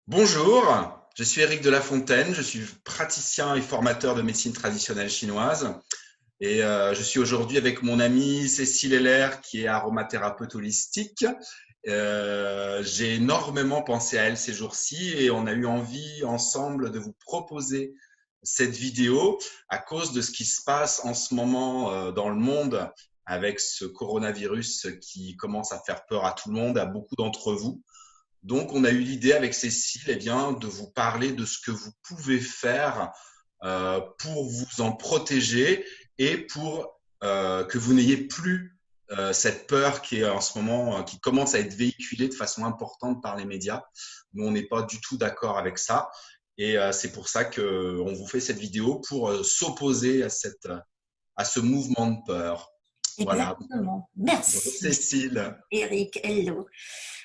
Bonjour, je suis Éric de La Fontaine, je suis praticien et formateur de médecine traditionnelle chinoise et je suis aujourd'hui avec mon amie Cécile Heller qui est aromathérapeute holistique. J'ai énormément pensé à elle ces jours-ci et on a eu envie ensemble de vous proposer cette vidéo à cause de ce qui se passe en ce moment dans le monde avec ce coronavirus qui commence à faire peur à tout le monde, à beaucoup d'entre vous. Donc, on a eu l'idée avec Cécile, eh bien, de vous parler de ce que vous pouvez faire pour vous en protéger et pour que vous n'ayez plus cette peur qui est en ce moment, qui commence à être véhiculée de façon importante par les médias. Nous, on n'est pas du tout d'accord avec ça. Et c'est pour ça qu'on vous fait cette vidéo pour s'opposer à ce mouvement de peur. Voilà. Exactement. Bonjour Merci, Cécile. Eric. Hello.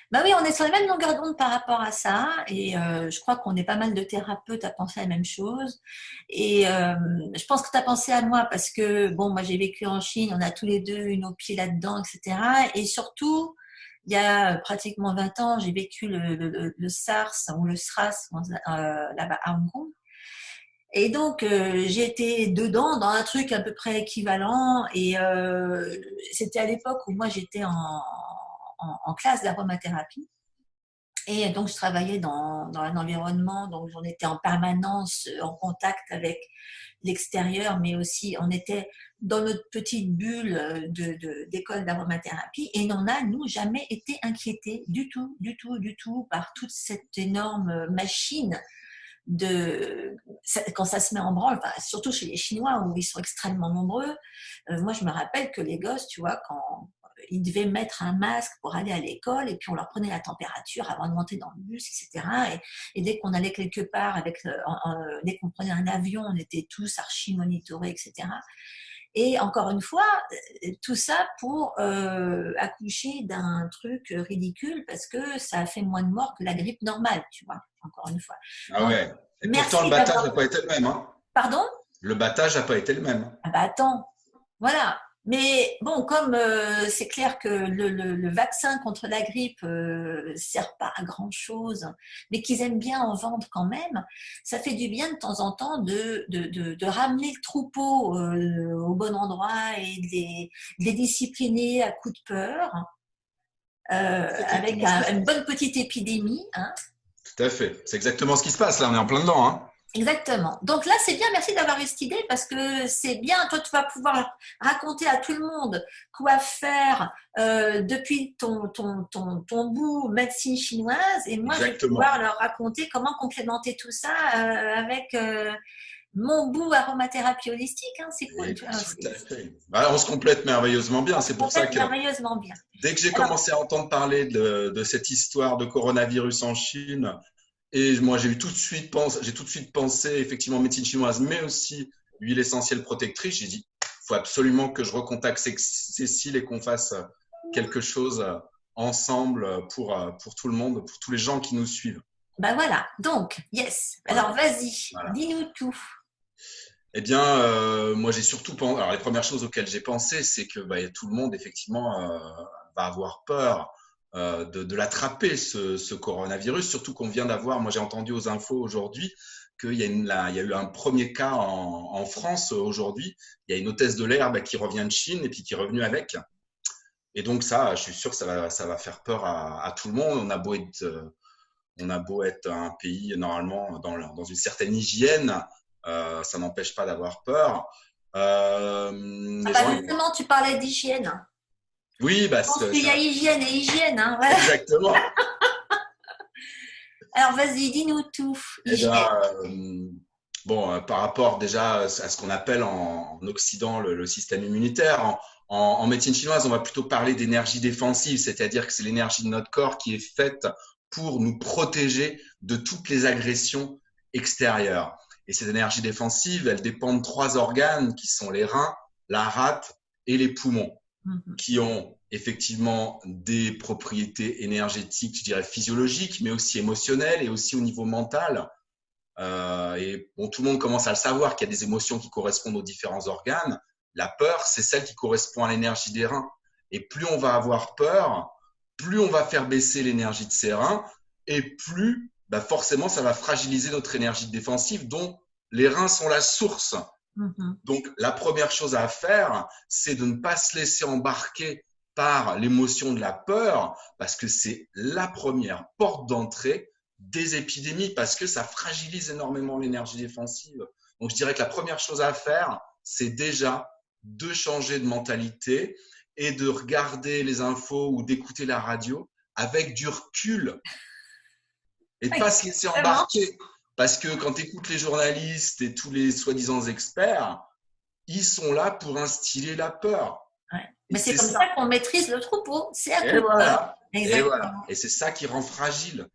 Bah oui, on est sur la même longueur d'onde par rapport à ça. Et je crois qu'on est pas mal de thérapeutes à penser à la même chose. Et je pense que tu as pensé à moi parce que, bon, moi j'ai vécu en Chine, on a tous les deux eu nos pieds là-dedans, etc. Et surtout, il y a pratiquement 20 ans, j'ai vécu le SARS ou le SRAS là-bas à Hong Kong. Et donc, j'ai été dedans dans un truc à peu près équivalent. Et c'était à l'époque où moi, j'étais en classe d'aromathérapie. Et donc, je travaillais dans un environnement, donc j'en étais en permanence en contact avec l'extérieur, mais aussi on était dans notre petite bulle d'école d'aromathérapie et n'en a, nous, jamais été inquiétés du tout, du tout, du tout par toute cette énorme machine quand ça se met en branle, enfin, surtout chez les Chinois où ils sont extrêmement nombreux. Moi, je me rappelle que les gosses, tu vois, quand ils devaient mettre un masque pour aller à l'école et puis on leur prenait la température avant de monter dans le bus, etc. Et dès qu'on allait quelque part, dès qu'on prenait un avion, on était tous archi monitorés, etc. Et encore une fois, tout ça pour accoucher d'un truc ridicule parce que ça a fait moins de morts que la grippe normale, tu vois, encore une fois. Ah Donc, ouais. Et pourtant, le merci battage n'a d'avoir. pas été le même, hein. Pardon? Le battage n'a pas été le même. Ah bah attends, voilà. Mais bon, comme c'est clair que le vaccin contre la grippe sert pas à grand-chose, mais qu'ils aiment bien en vendre quand même, ça fait du bien de temps en temps de ramener le troupeau au bon endroit et de les discipliner à coups de peur, C'est avec exactement ce qui se une passe. bonne petite épidémie, hein. Tout à fait. C'est exactement ce qui se passe. Là, on est en plein dedans, hein. Exactement. Donc là, c'est bien, merci d'avoir eu cette idée parce que c'est bien, toi, tu vas pouvoir raconter à tout le monde quoi faire depuis ton bout médecine chinoise et moi, je vais pouvoir Exactement. leur raconter comment complémenter tout ça avec mon bout aromathérapie holistique. Hein, c'est cool, Et tu vois. tout à fait. Voilà, on se complète merveilleusement bien. On se C'est pour ça complète que merveilleusement bien. dès que j'ai Alors, commencé à entendre parler de cette histoire de coronavirus en Chine, et moi, j'ai tout de suite pensé effectivement médecine chinoise, mais aussi huile essentielle protectrice. J'ai dit, il faut absolument que je recontacte Cécile et qu'on fasse quelque chose ensemble pour tout le monde, pour tous les gens qui nous suivent. ben voilà. Donc, yes. Alors, Voilà. vas-y, Voilà. dis-nous tout. Eh bien, moi, j'ai surtout pensé. Alors, les premières choses auxquelles j'ai pensé, c'est que bah, tout le monde, effectivement, va avoir peur de l'attraper, ce coronavirus. Surtout qu'on vient d'avoir. Moi, j'ai entendu aux infos aujourd'hui il y a eu un premier cas en France aujourd'hui. Il y a une hôtesse de l'air bah, qui revient de Chine et puis qui est revenue avec. Et donc, ça, je suis sûr que ça va faire peur à tout le monde. On a beau être un pays normalement dans une certaine hygiène, ça n'empêche pas d'avoir peur. Ah Les bah gens, ils vont... justement, tu parlais d'hygiène. Oui, Je bah, pense qu'il y a hygiène et hygiène, hein, voilà. exactement. Alors vas-y, dis-nous tout. Eh Hygiène. bien, bon, par rapport déjà à ce qu'on appelle en Occident le système immunitaire, en médecine chinoise, on va plutôt parler d'énergie défensive, c'est-à-dire que c'est l'énergie de notre corps qui est faite pour nous protéger de toutes les agressions extérieures. Et cette énergie défensive, elle dépend de trois organes qui sont les reins, la rate et les poumons, Mhm. qui ont effectivement des propriétés énergétiques, je dirais physiologiques, mais aussi émotionnelles et aussi au niveau mental. Et bon, tout le monde commence à le savoir qu'il y a des émotions qui correspondent aux différents organes. La peur, c'est celle qui correspond à l'énergie des reins. Et plus on va avoir peur, plus on va faire baisser l'énergie de ces reins et plus bah forcément, ça va fragiliser notre énergie défensive, dont les reins sont la source. Donc, la première chose à faire, c'est de ne pas se laisser embarquer par l'émotion de la peur, parce que c'est la première porte d'entrée des épidémies, parce que ça fragilise énormément l'énergie défensive. Donc, je dirais que la première chose à faire, c'est déjà de changer de mentalité et de regarder les infos ou d'écouter la radio avec du recul et de pas se laisser embarquer. Parce que quand tu écoutes les journalistes et tous les soi-disant experts, ils sont là pour instiller la peur. Ouais. Mais c'est comme ça qu'on maîtrise le troupeau. C'est à et voilà. Exactement. Et voilà. Et c'est ça qui rend fragile.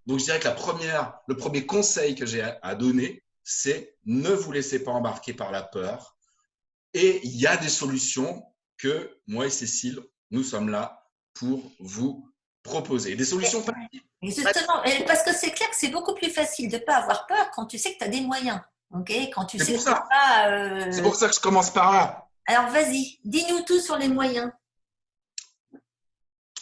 Donc, je dirais que le premier conseil que j'ai à donner, c'est ne vous laissez pas embarquer par la peur. Et il y a des solutions que moi et Cécile, nous sommes là pour vous proposer. Des solutions pratiques. Justement, parce que c'est clair que c'est beaucoup plus facile de ne pas avoir peur quand tu sais que tu as des moyens. Okay, quand tu sais que ça. C'est pour ça que je commence par là. Alors, vas-y, dis-nous tout sur les moyens.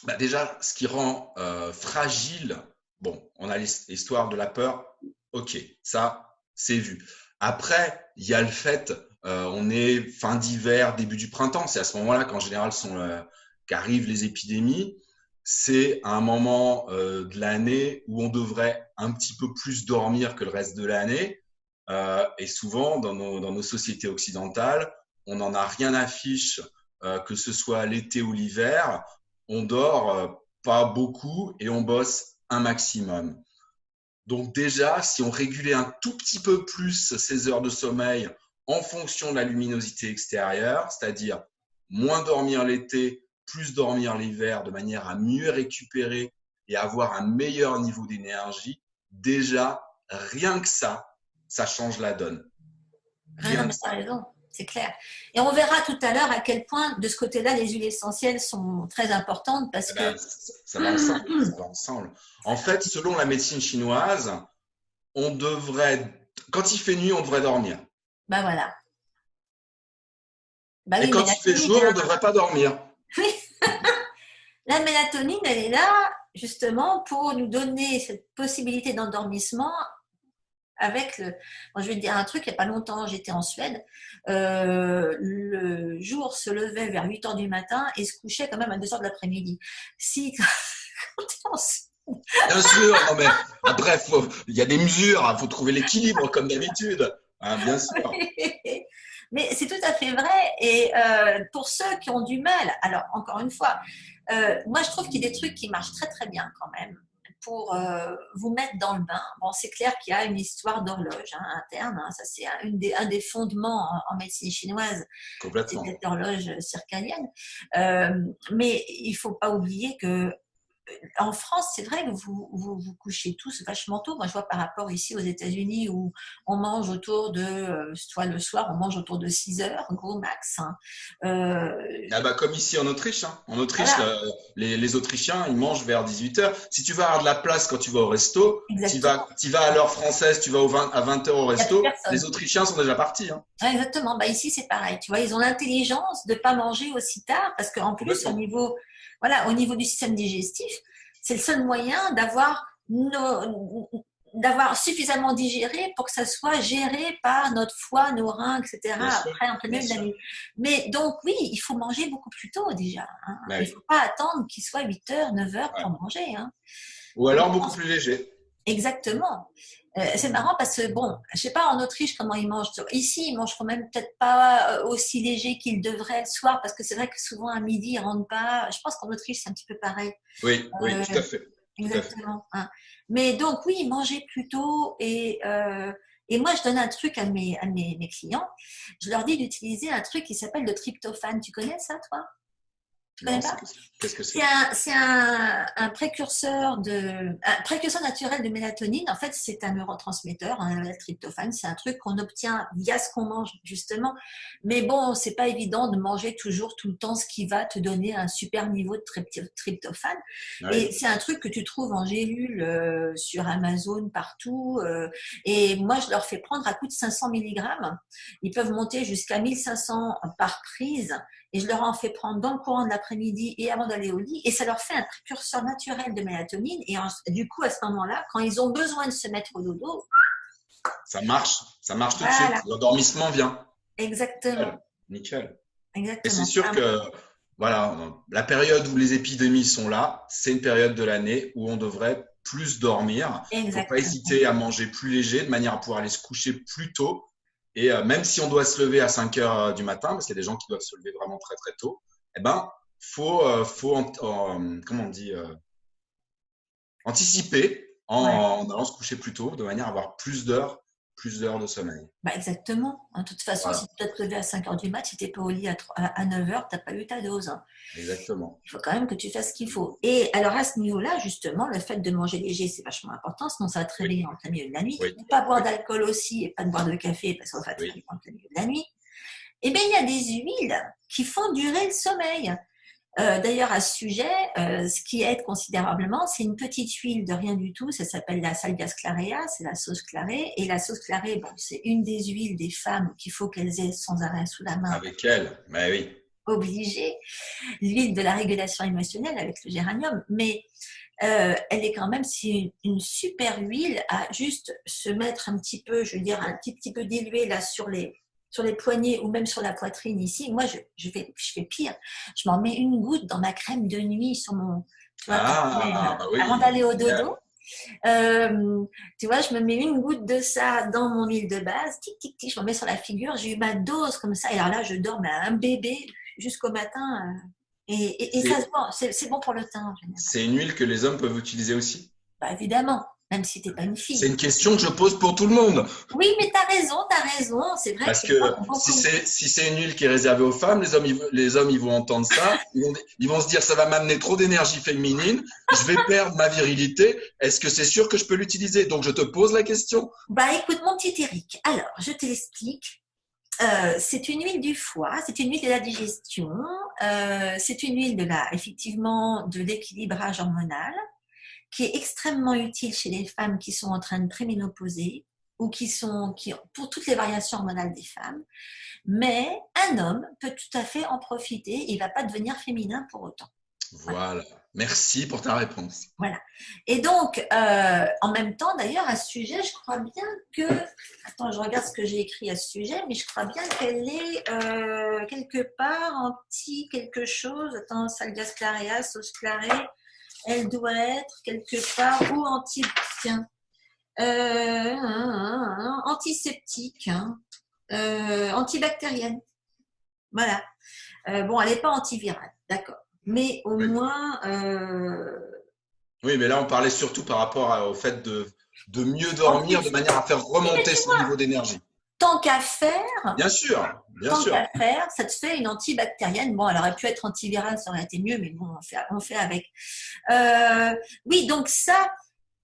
Bah déjà, ce qui rend fragile, bon, on a l'histoire de la peur, ok, ça, c'est vu. Après, il y a le fait, on est fin d'hiver, début du printemps, c'est à ce moment-là qu'en général qu'arrivent les épidémies. C'est un moment de l'année où on devrait un petit peu plus dormir que le reste de l'année. Et souvent, dans nos sociétés occidentales, on n'en a rien à fiche, que ce soit l'été ou l'hiver. On dort pas beaucoup et on bosse un maximum. Donc déjà, si on régulait un tout petit peu plus ces heures de sommeil en fonction de la luminosité extérieure, c'est-à-dire moins dormir l'été, plus dormir l'hiver, de manière à mieux récupérer et avoir un meilleur niveau d'énergie, déjà, rien que ça change la donne. Rien que ça. Raison. C'est clair. Et on verra tout à l'heure à quel point, de ce côté-là, les huiles essentielles sont très importantes parce que… Ça va ensemble, ça va ensemble. En fait, selon la médecine chinoise, on devrait, quand il fait nuit, on devrait dormir. Ben voilà. Ben oui, et quand il fait jour, on ne devrait pas dormir. Oui. La mélatonine, elle est là justement pour nous donner cette possibilité d'endormissement. Avec moi, je vais te dire un truc, il n'y a pas longtemps, j'étais en Suède. Le jour se levait vers 8 h du matin et se couchait quand même à 2 h de l'après-midi. Si, quand tu es en Suède. Bien sûr, non mais après, il y a des mesures, il faut trouver l'équilibre comme d'habitude. Hein, bien sûr. Mais c'est tout à fait vrai. Et pour ceux qui ont du mal, alors encore une fois, moi je trouve qu'il y a des trucs qui marchent très très bien quand même pour vous mettre dans le bain. Bon, c'est clair qu'il y a une histoire d'horloge interne, ça c'est un des fondements en médecine chinoise, c'est cette horloge circadienne. Mais il ne faut pas oublier que en France, c'est vrai que vous couchez tous vachement tôt. Moi, je vois par rapport ici aux États-Unis où on mange autour de, soit le soir, on mange autour de 6 heures, gros max. Ah bah, comme ici en Autriche. Hein. En Autriche, voilà. Les Autrichiens, ils mangent vers 18 heures. Si tu vas avoir de la place quand tu vas au resto, tu vas à l'heure française, tu vas à 20 heures au resto, les Autrichiens sont déjà partis. Hein. Exactement. Bah, ici, c'est pareil. Tu vois, ils ont l'intelligence de ne pas manger aussi tard parce qu'en plus, au niveau du système digestif, c'est le seul moyen d'avoir suffisamment digéré pour que ça soit géré par notre foie, nos reins, etc. Après, en plein milieu de la nuit. Mais donc, oui, il faut manger beaucoup plus tôt déjà. Hein. Il ne faut pas attendre qu'il soit 8 h, 9 h pour manger. Hein. Ou alors beaucoup plus léger. Exactement. C'est marrant parce que, bon, je ne sais pas en Autriche comment ils mangent. Ici, ils mangent quand même peut-être pas aussi léger qu'ils devraient le soir parce que c'est vrai que souvent à midi, ils ne rentrent pas. Je pense qu'en Autriche, c'est un petit peu pareil. Oui, oui, tout à fait. Exactement. Hein. Mais donc, oui, manger plus tôt et moi, je donne un truc à mes clients. Je leur dis d'utiliser un truc qui s'appelle le tryptophane. Tu connais ça, toi? Tu connais pas? Qu'est-ce que c'est? C'est un précurseur naturel de mélatonine. En fait, c'est un neurotransmetteur, le tryptophane. C'est un truc qu'on obtient via ce qu'on mange, justement. Mais bon, c'est pas évident de manger toujours, tout le temps, ce qui va te donner un super niveau de tryptophane. Ouais. Et c'est un truc que tu trouves en gélule sur Amazon, partout. Et moi, je leur fais prendre à coup de 500 mg. Ils peuvent monter jusqu'à 1500 par prise. Et je leur en fais prendre dans le courant de l'après-midi et avant d'aller au lit, et ça leur fait un précurseur naturel de mélatonine. Et du coup, à ce moment-là, quand ils ont besoin de se mettre au dodo, Ça marche tout de suite. voilà, L'endormissement vient. exactement, Nickel. Nickel. Et c'est exactement. sûr que voilà, la période où les épidémies sont là, c'est une période de l'année où on devrait plus dormir. Il ne faut pas Exactement. hésiter à manger plus léger de manière à pouvoir aller se coucher plus tôt. Et même si on doit se lever à 5 heures du matin, parce qu'il y a des gens qui doivent se lever vraiment très très tôt, eh ben, comment on dit, anticiper Ouais. en allant se coucher plus tôt, de manière à avoir plus d'heures de sommeil. Bah exactement. De toute façon, si Voilà, tu dois te lever à 5 heures du mat, si tu n'es pas au lit à 9 heures, tu n'as pas eu ta dose, hein. exactement. Il faut quand même que tu fasses ce qu'il faut. Et alors à ce niveau-là, justement, le fait de manger léger, c'est vachement important, sinon ça va te Oui, réveiller en plein milieu de la nuit. oui, Ne pas boire oui, d'alcool aussi et pas de boire de café parce qu'on va te oui. réveiller en plein milieu de la nuit. Eh bien, il y a des huiles qui font durer le sommeil. D'ailleurs, à ce sujet, ce qui aide considérablement, c'est une petite huile de rien du tout. Ça s'appelle la salvia sclarea, c'est la sauce clarée. Et la sauce clarée, bon, c'est une des huiles des femmes qu'il faut qu'elles aient sans arrêt sous la main, Avec elle, mais oui. obligée. L'huile de la régulation émotionnelle avec le géranium, mais elle est quand même une super huile à juste se mettre un petit peu, je veux dire, un petit peu diluée là sur les poignets ou même sur la poitrine ici. Moi, je fais pire. Je m'en mets une goutte dans ma crème de nuit sur mon, tu vois, Ah, bah avant oui, d'aller au génial. dodo. Tu vois, je me mets une goutte de ça dans mon huile de base, tic, tic, tic, je m'en mets sur la figure, j'ai eu ma dose comme ça, et alors là, je dors mais un bébé jusqu'au matin. Et ça se C'est, voit, c'est bon pour le teint en général. c'est une huile que les hommes peuvent utiliser aussi? Bah, évidemment, même si t'es pas une C'est fille. une question que je pose pour tout le monde. Oui, mais t'as raison, c'est vrai Parce que les femmes que ont si beaucoup. c'est si c'est une huile qui est réservée aux femmes, les hommes ils vont entendre ça, ils vont se dire ça va m'amener trop d'énergie féminine, je vais perdre ma virilité. Est-ce que c'est sûr que je peux l'utiliser? Donc je te pose la question. Bah écoute, mon petit Eric, alors je te l'explique. C'est une huile du foie, c'est une huile de la digestion, c'est une huile effectivement de l'équilibrage hormonal, qui est extrêmement utile chez les femmes qui sont en train de préménopauser ou pour toutes les variations hormonales des femmes. Mais un homme peut tout à fait en profiter, il ne va pas devenir féminin pour autant. Voilà. Voilà. Merci pour ta réponse. Voilà. Et donc, en même temps, d'ailleurs, à ce sujet, je crois bien que. Attends, je regarde ce que j'ai écrit à ce sujet, mais je crois bien qu'elle est quelque part en petit quelque chose. Attends, salvia sclarea, sauce clarée, elle doit être quelque part ou tiens, antiseptique, hein, antibactérienne. Voilà. Bon, elle n'est pas antivirale, d'accord. Mais au Oui. moins, Oui, mais là on parlait surtout par rapport au fait de mieux en dormir de plus, manière à faire oui, mais remonter tu son vois, niveau d'énergie. tant qu'à faire, Bien sûr, bien tant sûr. qu'à faire, ça te fait une antibactérienne. Bon, elle aurait pu être antivirale, ça aurait été mieux, mais bon, on fait avec. Oui, donc ça,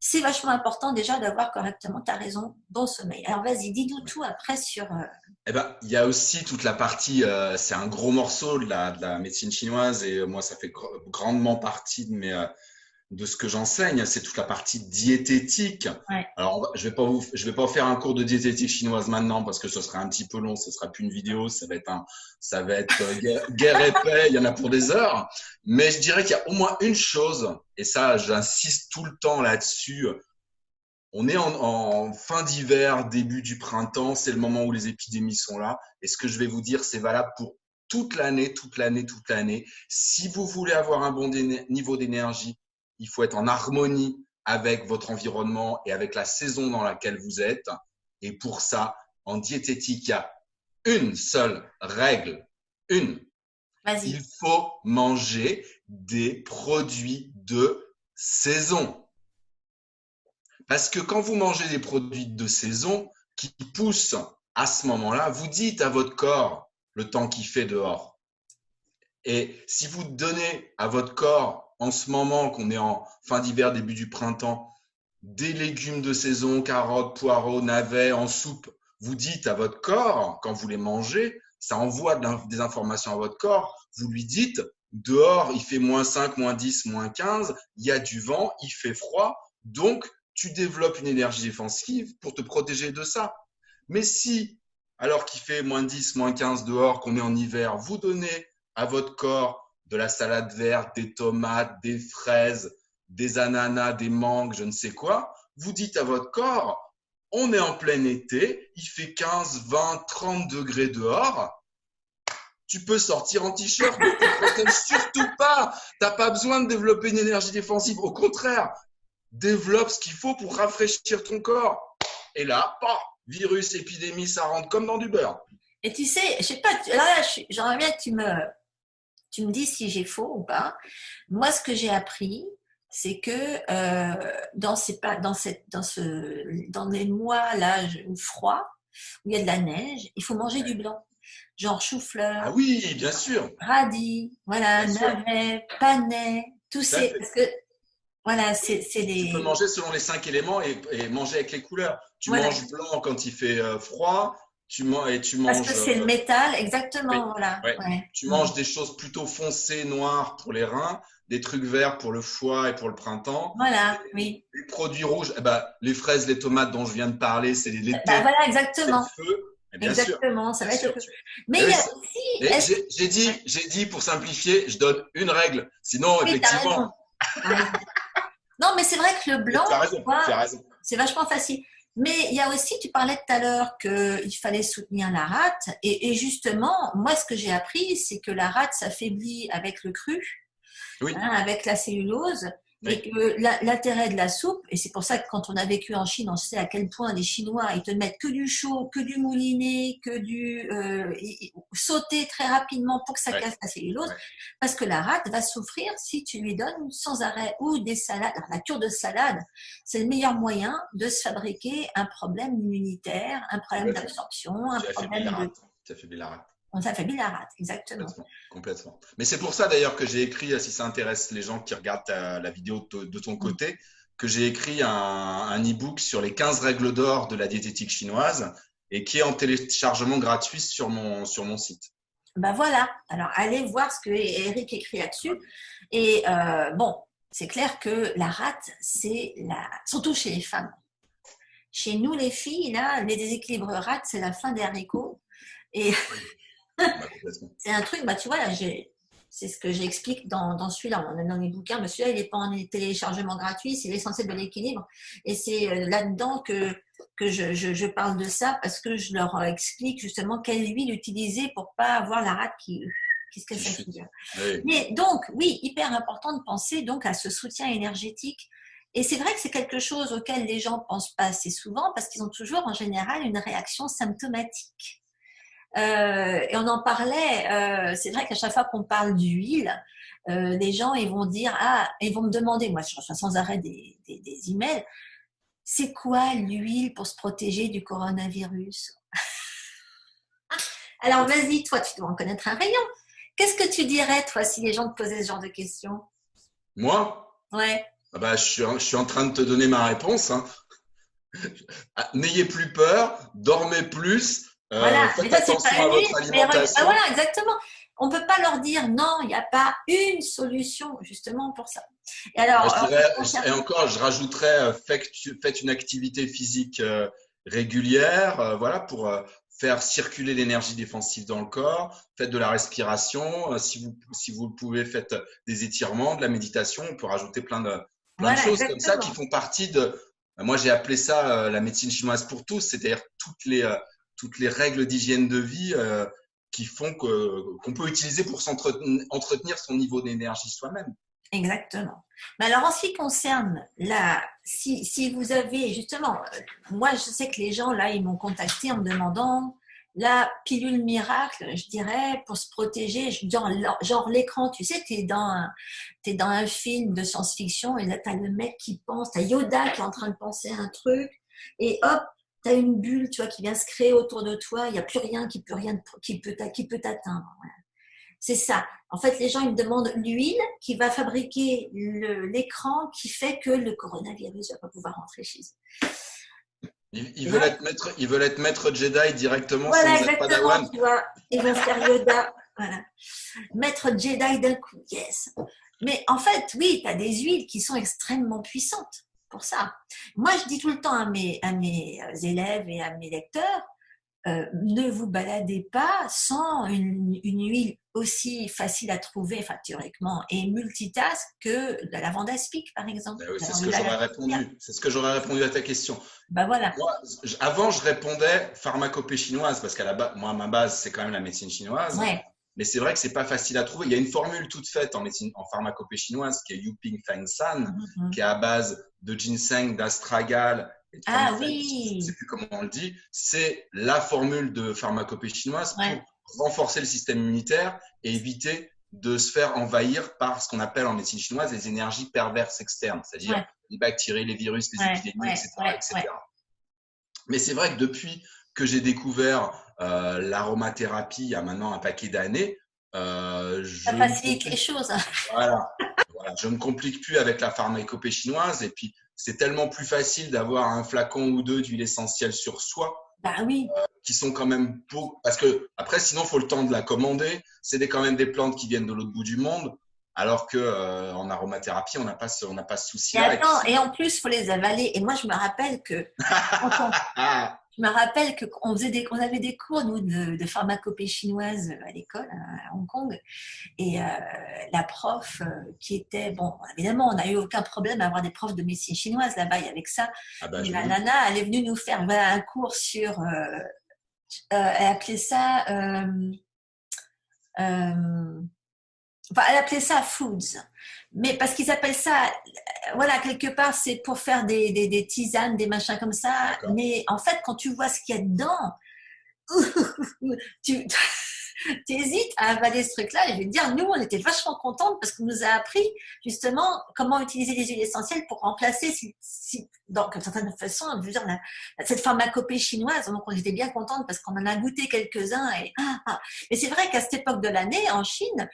c'est vachement important déjà d'avoir correctement, tu as raison, bon sommeil. Alors vas-y, dis-nous tout après sur. Eh ben, il y a aussi toute la partie, c'est un gros morceau de la médecine chinoise et moi, ça fait grandement partie de ce que j'enseigne, c'est toute la partie diététique. Ouais. Alors, je vais pas vous faire un cours de diététique chinoise maintenant parce que ce sera un petit peu long, ce sera plus une vidéo, ça va être guerre et paix, il y en a pour des heures. Mais je dirais qu'il y a au moins une chose, et ça, j'insiste tout le temps là-dessus. On est en fin d'hiver, début du printemps, c'est le moment où les épidémies sont là. Et ce que je vais vous dire, c'est valable pour toute l'année, toute l'année, toute l'année. Si vous voulez avoir un bon niveau d'énergie, il faut être en harmonie avec votre environnement et avec la saison dans laquelle vous êtes. Et pour ça, en diététique, il y a une seule règle. Une. Vas-y. Il faut manger des produits de saison. Parce que quand vous mangez des produits de saison qui poussent à ce moment-là, vous dites à votre corps le temps qu'il fait dehors. Et si vous donnez à votre corps, en ce moment qu'on est en fin d'hiver, début du printemps, des légumes de saison, carottes, poireaux, navets en soupe, vous dites à votre corps, quand vous les mangez, ça envoie des informations à votre corps, vous lui dites, dehors, il fait -5, -10, -15, il y a du vent, il fait froid, donc tu développes une énergie défensive pour te protéger de ça. Mais si, alors qu'il fait -10, -15 dehors, qu'on est en hiver, vous donnez à votre corps de la salade verte, des tomates, des fraises, des ananas, des mangues, je ne sais quoi, vous dites à votre corps, on est en plein été, il fait 15, 20, 30 degrés dehors, tu peux sortir en t-shirt, ne te protège surtout pas. Tu n'as pas besoin de développer une énergie défensive. Au contraire, développe ce qu'il faut pour rafraîchir ton corps. Et là, virus, épidémie, ça rentre comme dans du beurre. Et tu sais, je sais pas, là, j'aimerais bien que tu me dis si j'ai faux ou pas. Moi, ce que j'ai appris, c'est que dans les mois là froid, où il y a de la neige, il faut manger du blanc, genre chou-fleur, Ah oui, bien sûr. radis, voilà, Bien sûr. navets, panais, tous Tout à ces, fait. parce que voilà, c'est Tu peux les, manger selon les 5 éléments et manger avec les couleurs. Tu voilà, manges blanc quand il fait froid, et tu parce que manges c'est le métal, oui, exactement, voilà, ouais. ouais. Tu manges des choses plutôt foncées, noires pour les reins, des trucs verts pour le foie et pour le printemps. Voilà, Les, oui. les produits rouges, eh ben, les fraises, les tomates dont je viens de parler, c'est Bah, l'été, voilà, c'est le exactement. feu. Et Exactement, ça bien va être le sûr. feu. Mais Et il y oui, a aussi, et est-ce que, ouais, j'ai dit pour simplifier, je donne une règle. Sinon, oui, t'as raison, effectivement, t'as raison. Non, mais c'est vrai que le mais blanc, tu as tu raison, tu vois, as raison. c'est vachement facile. Mais il y a aussi, tu parlais tout à l'heure qu'il fallait soutenir la rate. Et justement, moi, ce que j'ai appris, c'est que la rate s'affaiblit avec le cru, Oui, hein, avec la cellulose, et oui, que l'intérêt de la soupe, et c'est pour ça que quand on a vécu en Chine, on sait à quel point les Chinois, ils te mettent que du chaud, que du mouliné, que du sauté très rapidement pour que ça ouais, casse la cellulose, ouais. parce que la rate va souffrir si tu lui donnes sans arrêt ou des salades. Alors, la cure de salade, c'est le meilleur moyen de se fabriquer un problème immunitaire, un problème Complètement. d'absorption, un Tu affaiblis la problème de... rate. Tu affaiblis la rate. On s'affaiblit la rate, exactement. Complètement, complètement. Mais c'est pour ça d'ailleurs que j'ai écrit, si ça intéresse les gens qui regardent la vidéo de ton Mm. côté, que j'ai écrit un e-book sur les 15 règles d'or de la diététique chinoise et qui est en téléchargement gratuit sur mon site. Ben voilà, alors allez voir ce que Eric écrit là-dessus. Et bon, c'est clair que la rate, surtout chez les femmes. Chez nous, les filles, là, les déséquilibres rate, c'est la fin des haricots. Et Bah, complètement. c'est un truc, bah, tu vois, là, c'est ce que j'explique dans celui-là, dans les bouquins. Mais celui-là, il n'est pas en téléchargement gratuit, c'est l'essentiel de l'équilibre. Et c'est là-dedans que je parle de ça parce que je leur explique justement quelle huile utiliser pour pas avoir la rate qui se Qui casse la chute. figure. Oui. Mais donc, oui, hyper important de penser donc à ce soutien énergétique. Et c'est vrai que c'est quelque chose auquel les gens pensent pas assez souvent parce qu'ils ont toujours en général une réaction symptomatique. Et on en parlait, c'est vrai qu'à chaque fois qu'on parle d'huile, les gens ils vont dire, ah, ils vont me demander, moi je reçois sans arrêt des emails, c'est quoi l'huile pour se protéger du coronavirus? Alors vas-y, toi tu dois en connaître un rayon. Qu'est-ce que tu dirais toi si les gens te posaient ce genre de questions? Moi, Ouais, ah bah, je suis en train de te donner ma réponse, hein. N'ayez plus peur, dormez plus, voilà, faites déjà c'est pas attention à une votre huile, mais alimentation. voilà, exactement. On ne peut pas leur dire non, il n'y a pas une solution justement pour ça. Et Moi, alors, je en ce qui dirais, concerne... et encore, je rajouterais, faites une activité physique régulière, voilà, pour faire circuler l'énergie défensive dans le corps. Faites de la respiration. Si vous le pouvez, faites des étirements, de la méditation. On peut rajouter plein de Voilà, choses comme ça qui exactement. font partie de. Moi, j'ai appelé ça la médecine chinoise pour tous, c'est-à-dire toutes les règles d'hygiène de vie qui font qu'on peut utiliser pour entretenir son niveau d'énergie soi-même. Exactement. Mais alors, en ce qui concerne si vous avez justement, moi, je sais que les gens, là, ils m'ont contacté en me demandant la pilule miracle, je dirais, pour se protéger, genre l'écran, tu sais, t'es dans un film de science-fiction et là, t'as le mec qui pense, t'as Yoda qui est en train de penser à un truc et hop, t'as une bulle, tu vois, qui vient se créer autour de toi, il n'y a plus rien qui peut t'atteindre. C'est ça. En fait, les gens ils me demandent l'huile qui va fabriquer l'écran qui fait que le coronavirus ne va pas pouvoir rentrer chez eux. Là, Ils veulent être maître Jedi directement voilà, sans être exactement, Padawan. tu vois. Ils vont faire Yoda. Voilà. Maître Jedi d'un coup, yes. Mais en fait, oui, tu as des huiles qui sont extrêmement puissantes pour ça. Moi, je dis tout le temps à mes élèves et à mes lecteurs, ne vous baladez pas sans une huile aussi facile à trouver, enfin théoriquement, et multitask que la lavande aspic, par exemple. Ben oui, La c'est ce lavande que à la j'aurais tissière. répondu. C'est ce que j'aurais répondu à ta question. Ben voilà. Moi, avant, je répondais pharmacopée chinoise parce qu'à la base, moi, ma base, c'est quand même la médecine chinoise. Ouais. Mais c'est vrai que c'est pas facile à trouver. Il y a une formule toute faite en médecine, en pharmacopée chinoise qui est Yuping Feng San, Mhm. qui est à base de ginseng, d'astragal et de Ah pharmacopée, je ne sais oui. plus comment on le dit. C'est la formule de pharmacopée chinoise Ouais. pour renforcer le système immunitaire et éviter de se faire envahir par ce qu'on appelle en médecine chinoise les énergies perverses externes, c'est-à-dire Ouais. les bactéries, les virus, les Ouais. épidémies, Ouais. etc., Ouais. Ouais. etc. Mais c'est vrai que depuis que j'ai découvert l'aromathérapie il y a maintenant un paquet d'années, Ça je ne facilite les complique, choses, hein. voilà, voilà, je ne complique plus avec la pharmacopée chinoise. Et puis, c'est tellement plus facile d'avoir un flacon ou deux d'huile essentielle sur soi, Bah oui. qui sont quand même beaux. Parce que, après, sinon, il faut le temps de la commander. C'est quand même des plantes qui viennent de l'autre bout du monde. Alors que en aromathérapie, on n'a pas ce Et souci-là. Et puis, attends, et en plus, il faut les avaler. Et moi, je me rappelle que quand on, je me rappelle qu'on avait des cours, nous, de pharmacopée chinoise à l'école, à Hong Kong. Et la prof qui était, bon, évidemment, on n'a eu aucun problème à avoir des profs de médecine chinoise là-bas, il y avait que ça. ah bah, Mais je me la doute. nana, elle est venue nous faire voilà, un cours sur, elle appelait ça, euh, enfin, elle appelait ça foods. Mais parce qu'ils appellent ça, voilà, quelque part, c'est pour faire des tisanes, des machins comme ça. D'accord. Mais en fait, quand tu vois ce qu'il y a dedans, tu hésites à avaler ce truc-là. Et je vais te dire, nous, on était vachement contentes parce qu'on nous a appris justement comment utiliser les huiles essentielles pour remplacer, donc, d'une certaine façon, je veux dire, cette pharmacopée chinoise. Donc, on était bien contentes parce qu'on en a goûté quelques-uns. Mais c'est vrai qu'à cette époque de l'année, en Chine,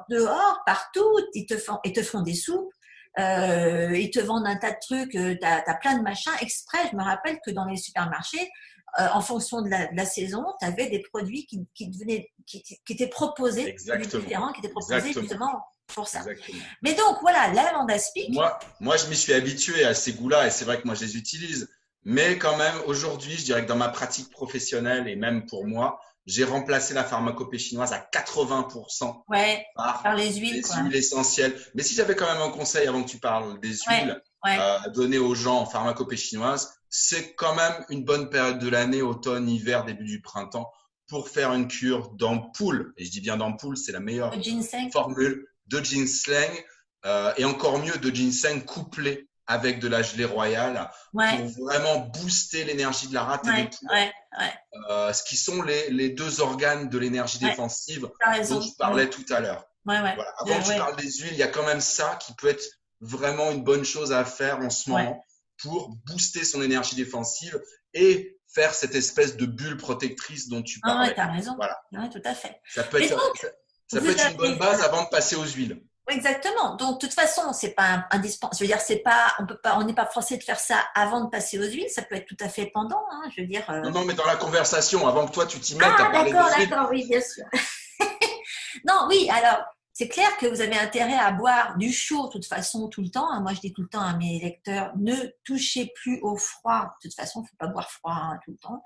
dehors, partout, ils te font des soupes. Ils te vendent un tas de trucs, t'as plein de machins exprès. Je me rappelle que dans les supermarchés, en fonction de la saison, tu avais des produits qui étaient proposés, des produits Exactement. différents qui étaient proposés Exactement. justement pour ça. Exactement. Mais donc voilà, la lavande aspic, Moi, je m'y suis habitué à ces goûts-là et c'est vrai que moi, je les utilise. Mais quand même, aujourd'hui, je dirais que dans ma pratique professionnelle et même pour moi, j'ai remplacé la pharmacopée chinoise à 80% ouais, par par les huiles, des quoi. huiles essentielles. Mais si j'avais quand même un conseil avant que tu parles des Ouais, huiles ouais. à donner aux gens en pharmacopée chinoise, c'est quand même une bonne période de l'année, automne, hiver, début du printemps, pour faire une cure d'ampoule. Et je dis bien d'ampoule, c'est la Le meilleure ginseng, formule de ginseng et encore mieux de ginseng couplé avec de la gelée royale ouais, pour vraiment booster l'énergie de la rate et des ouais, poumons, ouais, ouais, ce qui sont les deux organes de l'énergie ouais. défensive T'as dont raison. je parlais tout à l'heure. Ouais, ouais, Voilà. Avant que je ouais, parle des huiles, il y a quand même ça qui peut être vraiment une bonne chose à faire en ce ouais. moment pour booster son énergie défensive et faire cette espèce de bulle protectrice dont tu Ah ouais, parlais. t'as raison. Voilà. Ouais, tout à fait. Ça peut Et être, donc, ça vous peut être une bonne avez, base avant de passer aux huiles. exactement. Donc, de toute façon, c'est pas indispensable. Je veux dire, c'est pas, on peut pas, on n'est pas forcé de faire ça avant de passer aux huiles. Ça peut être tout à fait pendant, hein. Je veux dire. Non, non, mais dans la conversation, avant que toi tu t'y mettes à Ah, parler des d'accord, huiles, d'accord, oui, bien sûr. Non, oui, alors, c'est clair que vous avez intérêt à boire du chaud, de toute façon, tout le temps, hein. Moi, je dis tout le temps à mes lecteurs, ne touchez plus au froid. De toute façon, il ne faut pas boire froid, hein, tout le temps,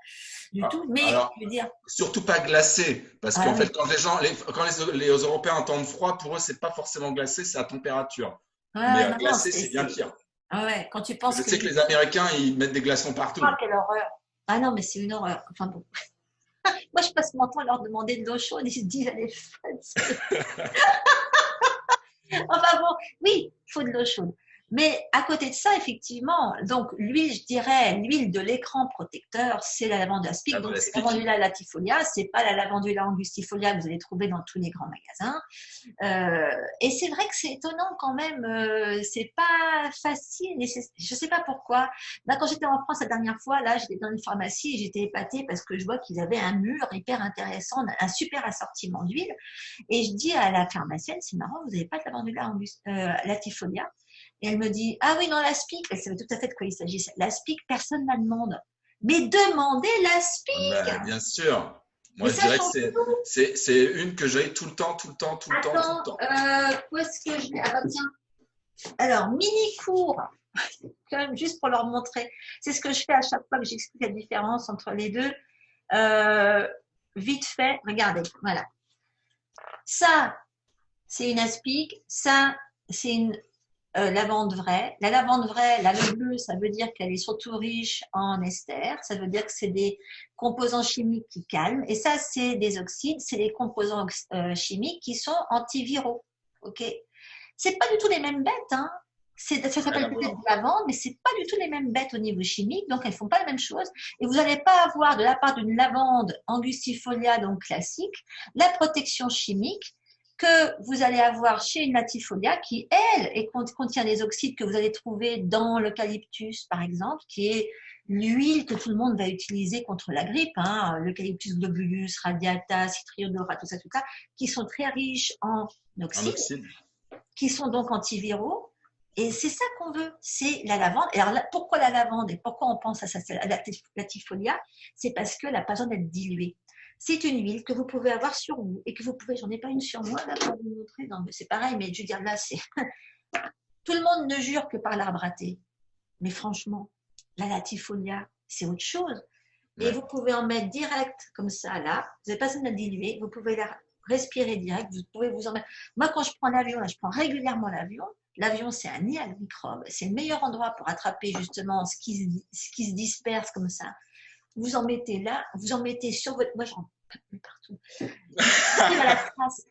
du tout. Mais, alors je veux dire, surtout pas glacé, parce ah qu'en fait, oui, quand les Européens entendent froid, pour eux, c'est pas forcément glacé, c'est à température. ouais, Mais ouais, non, non, glacé, c'est bien pire. ah ouais, quand tu Je penses que sais que les... les Américains, ils mettent des glaçons Ah, partout. quelle horreur. Ah non, mais c'est une horreur. Enfin bon. Moi, je passe mon temps à leur demander de l'eau chaude, ils se disent, elle est folle. Enfin bon, oui, il faut de l'eau chaude. Mais à côté de ça, effectivement, donc l'huile, je dirais, l'huile de l'écran protecteur, c'est la lavande aspic. La Donc c'est la Valaspique. lavandula latifolia, c'est pas la lavandula angustifolia que vous allez trouver dans tous les grands magasins. Et c'est vrai que c'est étonnant quand même, c'est pas facile. Je sais pas pourquoi. Là, quand j'étais en France la dernière fois, là, j'étais dans une pharmacie et j'étais épatée parce que je vois qu'ils avaient un mur hyper intéressant, un super assortiment d'huile. Et je dis à la pharmacienne, c'est marrant, vous n'avez pas de lavandula latifolia? Et elle me dit, ah oui, non, l'aspic, elle savait tout à fait de quoi il s'agissait. L'aspic, personne ne la demande. Mais demandez l'aspic. Ben, bien sûr. Mais Moi, je ça dirais que change. c'est une que j'ai tout le temps, tout le temps, tout le temps, tout le Attends, temps. où est-ce que je l'ai? Ah bah tiens. Alors, mini cours, quand même juste pour leur montrer. C'est ce que je fais à chaque fois que j'explique la différence entre les deux. Vite fait, regardez, voilà. Ça, c'est une aspic, ça, c'est une lavande vraie. La lavande vraie, la bleue, ça veut dire qu'elle est surtout riche en ester. Ça veut dire que c'est des composants chimiques qui calment. Et ça, c'est des oxydes, c'est des composants chimiques qui sont antiviraux. Ok. C'est pas du tout les mêmes bêtes, hein. Ça s'appelle peut-être de la lavande, mais c'est pas du tout les mêmes bêtes au niveau chimique, donc elles font pas la même chose. Et vous n'allez pas avoir de la part d'une lavande angustifolia, donc classique, la protection chimique que vous allez avoir chez une latifolia qui, elle, contient des oxydes que vous allez trouver dans l'eucalyptus, par exemple, qui est l'huile que tout le monde va utiliser contre la grippe, hein, l'eucalyptus globulus, radiata, citriodora, tout ça, qui sont très riches en oxydes, qui sont donc antiviraux. Et c'est ça qu'on veut, c'est la lavande. Et alors, pourquoi la lavande et pourquoi on pense à la latifolia? C'est parce qu'elle n'a pas besoin d'être diluée. C'est une huile que vous pouvez avoir sur vous et que vous pouvez, j'en ai pas une sur moi là pour vous montrer, non mais c'est pareil, mais je veux dire là c'est, tout le monde ne jure que par l'arbre à thé, mais franchement, la latifolia c'est autre chose. Et vous pouvez en mettre direct comme ça là, vous n'avez pas besoin de la diluer, vous pouvez la respirer direct, vous pouvez vous en mettre. Moi quand je prends l'avion, là je prends régulièrement l'avion. L'avion, c'est un nid à microbes. C'est le meilleur endroit pour attraper justement ce qui se disperse comme ça. Vous en mettez là, vous en mettez sur votre… Moi, j'en mets partout. À la trace.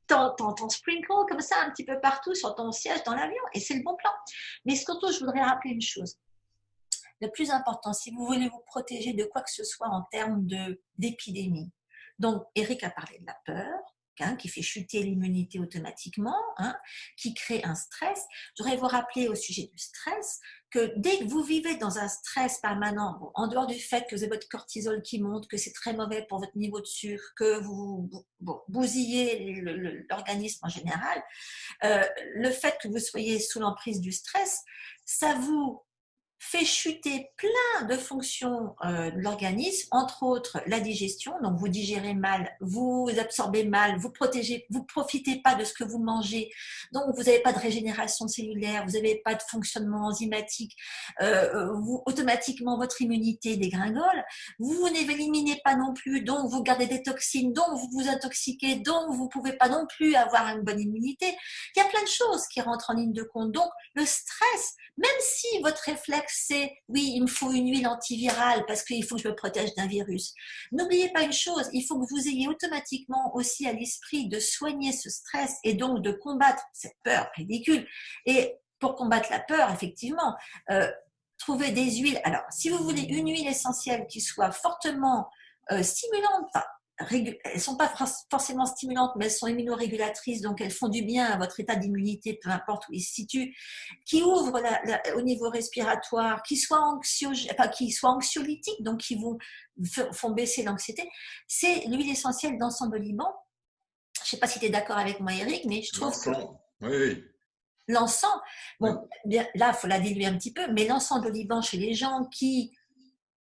T'en sprinkle comme ça un petit peu partout sur ton siège dans l'avion. Et c'est le bon plan. Mais surtout, je voudrais rappeler une chose. Le plus important, si vous voulez vous protéger de quoi que ce soit en termes d'épidémie. Donc, Eric a parlé de la peur. Qui fait chuter l'immunité automatiquement, qui crée un stress. Je voudrais vous rappeler au sujet du stress que dès que vous vivez dans un stress permanent, bon, en dehors du fait que vous avez votre cortisol qui monte, que c'est très mauvais pour votre niveau de sucre, que vous bousillez l'organisme en général, le fait que vous soyez sous l'emprise du stress, ça vous fait chuter plein de fonctions de l'organisme, entre autres la digestion, donc vous digérez mal, vous absorbez mal, vous profitez pas de ce que vous mangez, donc vous n'avez pas de régénération cellulaire, vous n'avez pas de fonctionnement enzymatique, automatiquement votre immunité dégringole, vous n'éliminez pas non plus, donc vous gardez des toxines, donc vous vous intoxiquez, donc vous ne pouvez pas non plus avoir une bonne immunité. Il y a plein de choses qui rentrent en ligne de compte. Donc le stress, même si votre réflexe c'est oui, il me faut une huile antivirale parce qu'il faut que je me protège d'un virus. N'oubliez pas une chose, il faut que vous ayez automatiquement aussi à l'esprit de soigner ce stress et donc de combattre cette peur ridicule. Et pour combattre la peur, effectivement, trouver des huiles. Alors, si vous voulez une huile essentielle qui soit fortement stimulante, enfin, elles ne sont pas forcément stimulantes, mais elles sont immunorégulatrices, donc elles font du bien à votre état d'immunité, peu importe où il se situe, qui ouvrent au niveau respiratoire, qui soient anxiolytiques, donc qui font baisser l'anxiété. C'est l'huile essentielle d'encens de Liban. Je ne sais pas si tu es d'accord avec moi, Eric, mais je trouve que oui. L'encens, bon, bien, là, il faut la diluer un petit peu, mais l'encens de Liban chez les gens qui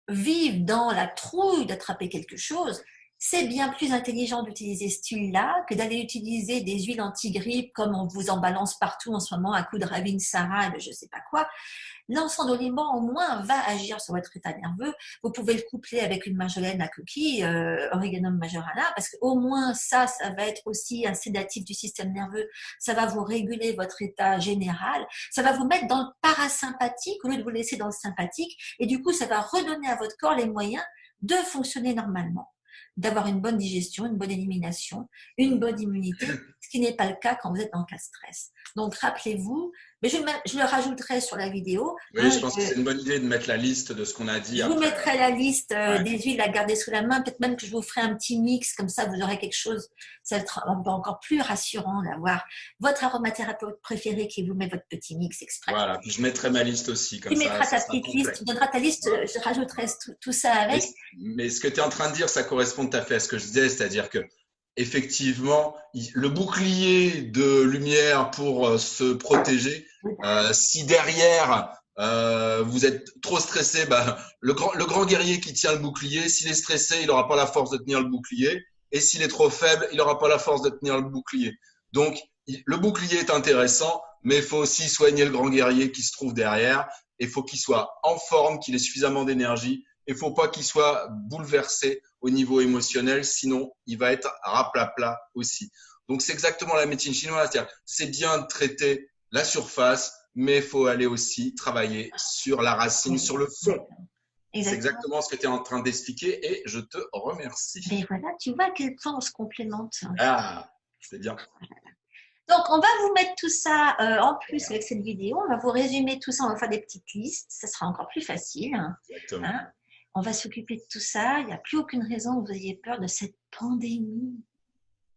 vivent dans la trouille d'attraper quelque chose, c'est bien plus intelligent d'utiliser cette huile-là que d'aller utiliser des huiles anti-grippe comme on vous en balance partout en ce moment, un coup de Ravinsara et de je ne sais pas quoi. L'encens d'oliban, au moins, va agir sur votre état nerveux. Vous pouvez le coupler avec une marjolaine à coquille, Origanum majorana, parce qu'au moins, ça va être aussi un sédatif du système nerveux. Ça va vous réguler votre état général. Ça va vous mettre dans le parasympathique au lieu de vous laisser dans le sympathique. Et du coup, ça va redonner à votre corps les moyens de fonctionner normalement, d'avoir une bonne digestion, une bonne élimination, une bonne immunité, ce qui n'est pas le cas quand vous êtes dans le cas de stress. Donc, rappelez-vous, mais je le rajouterai sur la vidéo. Oui, je pense que c'est une bonne idée de mettre la liste de ce qu'on a dit. Je vous mettrai la liste des huiles à garder sous la main. Peut-être même que je vous ferai un petit mix, comme ça vous aurez quelque chose, ça va être encore plus rassurant d'avoir votre aromathérapeute préféré qui vous met votre petit mix exprès. Voilà, puis je mettrai ma liste aussi. Comme tu mettras ta petite liste, tu donneras ta liste, je rajouterai tout ça avec. Mais ce que tu es en train de dire, ça correspond tout à fait à ce que je disais, c'est-à-dire que effectivement, le bouclier de lumière pour se protéger, si derrière vous êtes trop stressé, le grand guerrier qui tient le bouclier, s'il est stressé, il n'aura pas la force de tenir le bouclier, et s'il est trop faible, il n'aura pas la force de tenir le bouclier. Donc, le bouclier est intéressant, mais il faut aussi soigner le grand guerrier qui se trouve derrière. il faut qu'il soit en forme, qu'il ait suffisamment d'énergie. Il ne faut pas qu'il soit bouleversé au niveau émotionnel, sinon il va être raplapla aussi. Donc, c'est exactement la médecine chinoise. C'est bien de traiter la surface, mais il faut aller aussi travailler sur la racine, sur le fond. C'est exactement ce que tu es en train d'expliquer et je te remercie. Mais voilà, tu vois à quel point on se complémente. Ah, c'est bien. Donc, on va vous mettre tout ça en plus avec cette vidéo. On va vous résumer tout ça. On va faire des petites listes. Ça sera encore plus facile. Exactement. Hein, on va s'occuper de tout ça. Il n'y a plus aucune raison que vous ayez peur de cette pandémie.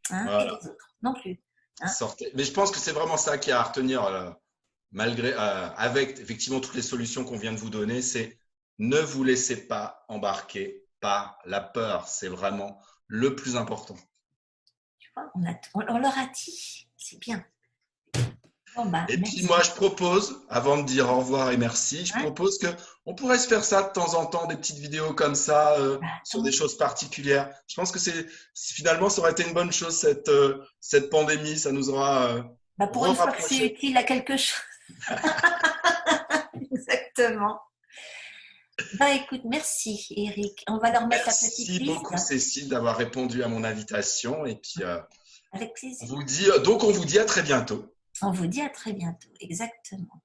Hein, voilà. Et des autres non plus. Hein. Mais je pense que c'est vraiment ça qui a à retenir, malgré, avec effectivement toutes les solutions qu'on vient de vous donner, c'est ne vous laissez pas embarquer par la peur. C'est vraiment le plus important. Tu vois, on leur a dit, c'est bien. Bon, bah, et merci. Puis moi, je propose, avant de dire au revoir et merci, je propose qu'on pourrait se faire ça de temps en temps, des petites vidéos comme ça, sur des choses particulières. Je pense que finalement, ça aurait été une bonne chose, cette pandémie. Ça nous aura pour une fois que c'est utile à quelque chose. Exactement. Bah, écoute, merci Eric. On va leur mettre la petite liste. Merci beaucoup Cécile d'avoir répondu à mon invitation. Et puis, avec plaisir. On vous dit à très bientôt. On vous dit à très bientôt, exactement.